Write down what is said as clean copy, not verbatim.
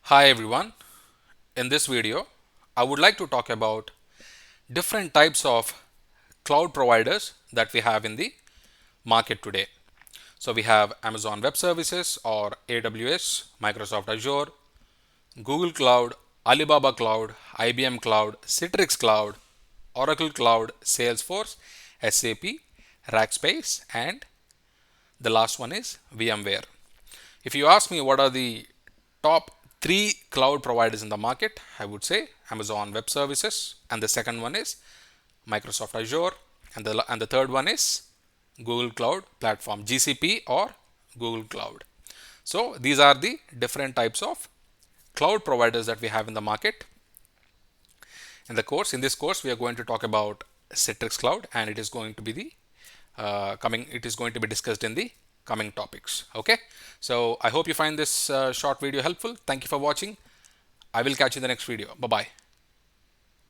Hi everyone. In this video, I would like to talk about different types of cloud providers that we have in the market today. So we have Amazon Web Services or AWS, Microsoft Azure, Google Cloud, Alibaba Cloud, IBM Cloud, Citrix Cloud, Oracle Cloud, Salesforce, SAP, Rackspace, and the last one is VMware. If you ask me what are the top three cloud providers in the market, I would say Amazon Web Services, and the second one is Microsoft Azure, and the third one is Google Cloud Platform, GCP or Google Cloud. So these are the different types of cloud providers that we have in the market. In this course, we are going to talk about Citrix Cloud, and it is going to be the it is going to be discussed in the coming topics. Okay, so I hope you find this short video helpful. Thank you for watching. I will catch you in the next video. Bye bye.